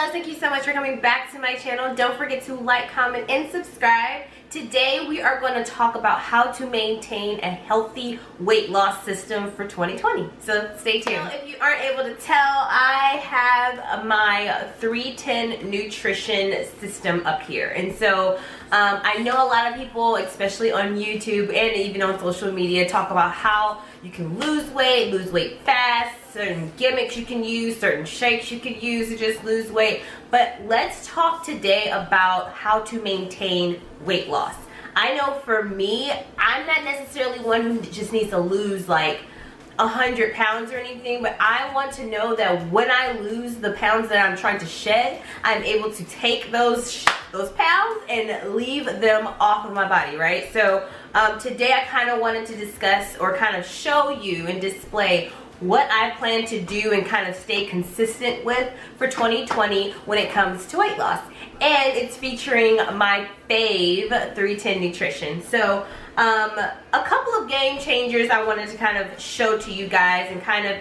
loves, thank you so much for coming back to my channel. Don't forget to like, comment, and subscribe. Today we are going to talk about how to maintain a healthy weight loss system for 2020. So stay tuned. If you aren't able to tell, I have my 310 nutrition system up here. And so I know a lot of people, especially on YouTube and even on social media, talk about how you can lose weight fast, certain gimmicks you can use, certain shakes you can use to just lose weight. But let's talk today about how to maintain weight loss. I know for me, I'm not necessarily one who just needs to lose like 100 pounds or anything, but I want to know that when I lose the pounds that I'm trying to shed, I'm able to take those pounds and leave them off of my body, right? So today I kind of wanted to discuss or kind of show you and display what I plan to do and kind of stay consistent with for 2020 when it comes to weight loss. And it's featuring my fave 310 nutrition. So a couple of game changers I wanted to kind of show to you guys and kind of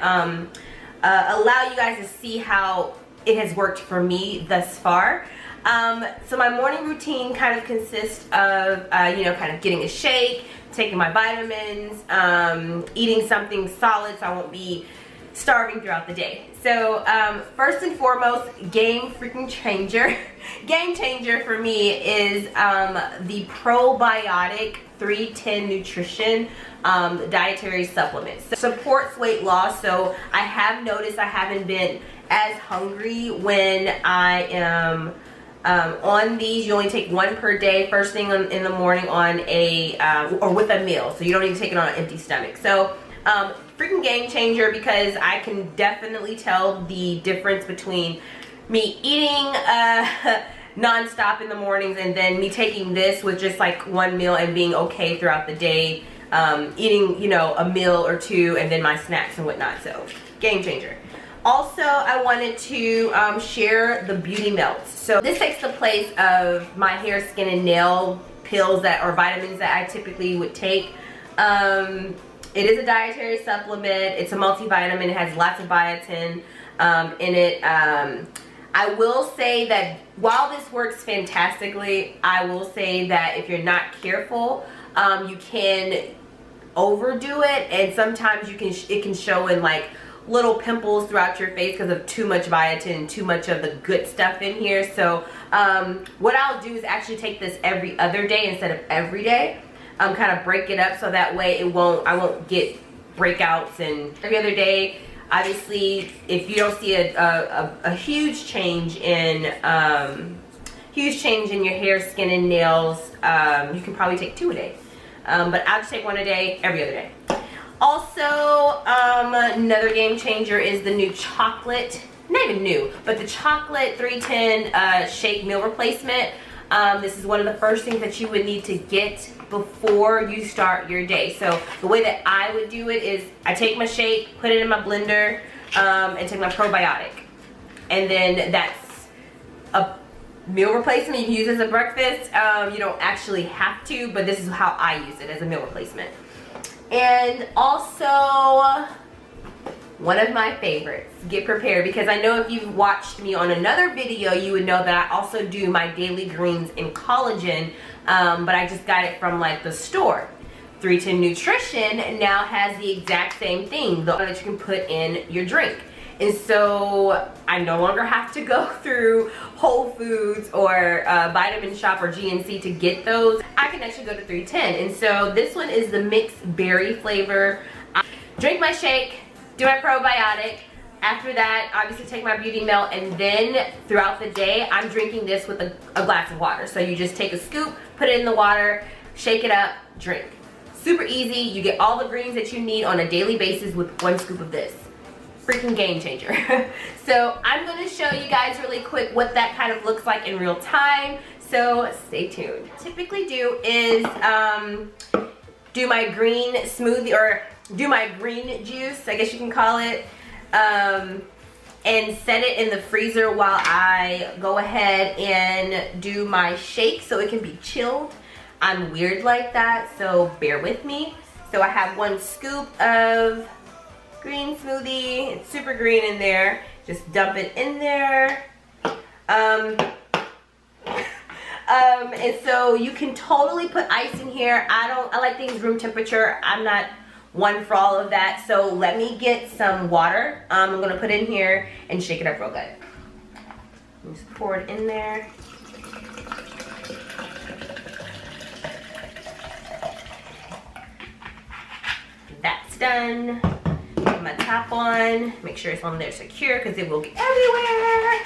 allow you guys to see how it has worked for me thus far. So my morning routine kind of consists of, kind of getting a shake, taking my vitamins, eating something solid so I won't be starving throughout the day. So first and foremost, game changer for me is the probiotic 310 nutrition dietary supplement. So supports weight loss. So I have noticed I haven't been as hungry when I am on these. You only take one per day, first thing in the morning on a or with a meal, so you don't need to take it on an empty stomach. So freaking game changer, because I can definitely tell the difference between me eating non-stop in the mornings and then me taking this with just like one meal and being okay throughout the day, eating a meal or two and then my snacks and whatnot. So game changer. Also, I wanted to share the Beauty Melts. So this takes the place of my hair, skin, and nail pills that are vitamins that I typically would take. It is a dietary supplement. It's a multivitamin. It has lots of biotin in it. I will say that while this works fantastically, I will say that if you're not careful, you can overdo it, and sometimes it can show in like little pimples throughout your face because of too much biotin, too much of the good stuff in here. So what I'll do is actually take this every other day instead of every day. Kind of break it up so that way I won't get breakouts. And every other day, obviously, if you don't see a huge change in your hair, skin, and nails, you can probably take 2 a day. But I'll just take 1 a day, every other day. Also, another game changer is the new chocolate, not even new, but the chocolate 310 shake meal replacement. This is one of the first things that you would need to get before you start your day. So the way that I would do it is I take my shake, put it in my blender, and take my probiotic. And then that's a meal replacement you can use as a breakfast. You don't actually have to, but this is how I use it, as a meal replacement. And also, one of my favorites, get prepared, because I know if you've watched me on another video, you would know that I also do my daily greens and collagen, but I just got it from like the store. 310 Nutrition now has the exact same thing that you can put in your drink. And so I no longer have to go through Whole Foods or Vitamin Shop or GNC to get those. I can actually go to 310. And so this one is the mixed berry flavor. I drink my shake, do my probiotic. After that, obviously take my Beauty Melt, and then throughout the day, I'm drinking this with a glass of water. So you just take a scoop, put it in the water, shake it up, drink. Super easy. You get all the greens that you need on a daily basis with 1 scoop of this. Freaking game changer. So I'm going to show you guys really quick what that kind of looks like in real time. So stay tuned. What I typically do is do my green smoothie, or do my green juice, I guess you can call it, and set it in the freezer while I go ahead and do my shake so it can be chilled. I'm weird like that, so bear with me. So I have 1 scoop of green smoothie. It's super green in there. Just dump it in there. And so you can totally put ice in here. I like things room temperature. I'm not one for all of that. So let me get some water. I'm gonna put in here and shake it up real good. Just pour it in there. That's done. Put my top on. Make sure it's on there secure because it will get everywhere.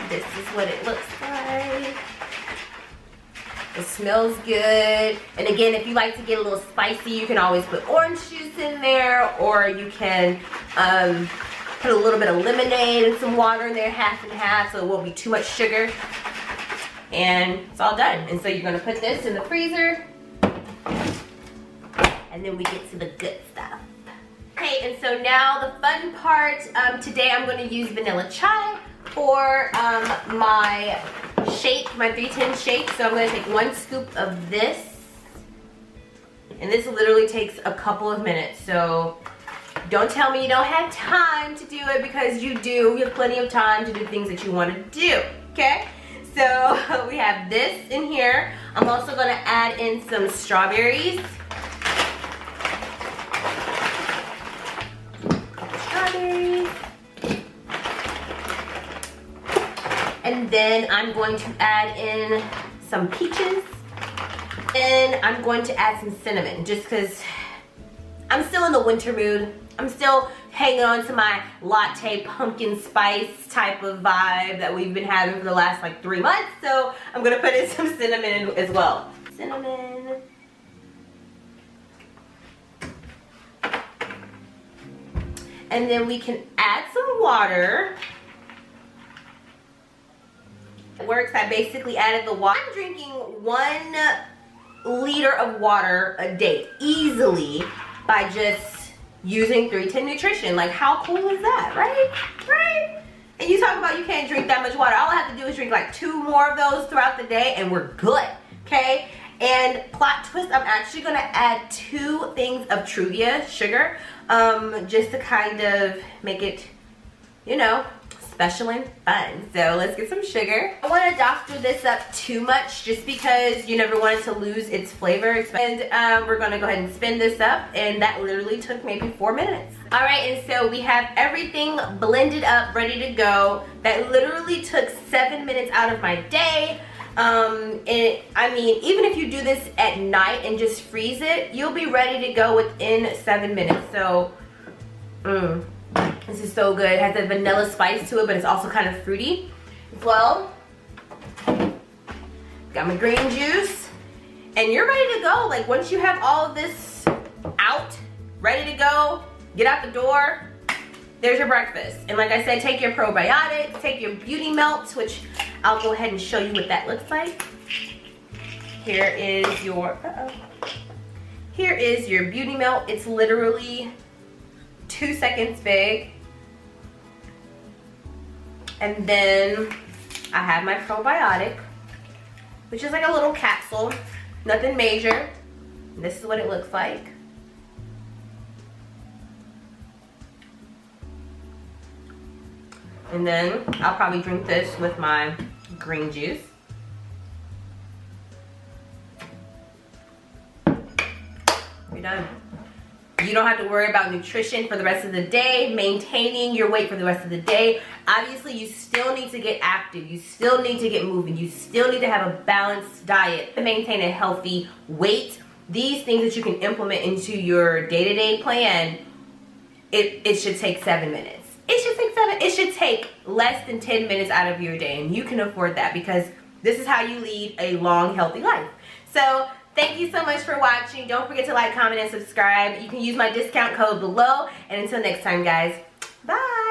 This is what it looks like. It smells good. And again, if you like to get a little spicy, you can always put orange juice in there, or you can put a little bit of lemonade and some water in there, half and half, so it won't be too much sugar. And it's all done. And so you're gonna put this in the freezer, and then we get to the good stuff. Okay, and so now the fun part. Today I'm gonna use vanilla chai for my shake, my 310 shake. So I'm gonna take 1 scoop of this, and this literally takes a couple of minutes. So don't tell me you don't have time to do it, because you do. You have plenty of time to do things that you want to do, okay? So we have this in here. I'm also gonna add in some strawberries. And then I'm going to add in some peaches. And I'm going to add some cinnamon, just because I'm still in the winter mood. I'm still hanging on to my latte pumpkin spice type of vibe that we've been having for the last like 3 months. So I'm gonna put in some cinnamon as well. Cinnamon. And then we can add some water. It works. I basically added the water. I'm drinking 1 liter of water a day easily by just using 310 Nutrition. Like, how cool is that, right? Right? And you talk about you can't drink that much water. All I have to do is drink like 2 more of those throughout the day and we're good, okay? And plot twist, I'm actually gonna add 2 things of Truvia sugar, just to kind of make it, you know, special and fun. So let's get some sugar. I don't want to doctor this up too much, just because you never want it to lose its flavor. And we're gonna go ahead and spin this up, and that literally took maybe 4 minutes. All right, and so we have everything blended up, ready to go. That literally took 7 minutes out of my day. I mean, even if you do this at night and just freeze it, you'll be ready to go within 7 minutes. So, this is so good. It has a vanilla spice to it, but it's also kind of fruity as well. Got my green juice, and you're ready to go. Like, once you have all of this out, ready to go, get out the door, there's your breakfast. And like I said, take your probiotics, take your beauty melts, which I'll go ahead and show you what that looks like. Here is your, here is your beauty melt. It's literally 2 seconds big. And then I have my probiotic, which is like a little capsule, nothing major. And this is what it looks like. And then I'll probably drink this with my green juice. We're done. You don't have to worry about nutrition for the rest of the day, maintaining your weight for the rest of the day. Obviously, you still need to get active. You still need to get moving. You still need to have a balanced diet to maintain a healthy weight. These things that you can implement into your day-to-day plan, it should take 7 minutes. It should take less than 10 minutes out of your day, and you can afford that, because this is how you lead a long, healthy life. So thank you so much for watching. Don't forget to like, comment, and subscribe. You can use my discount code below. And until next time, guys, bye.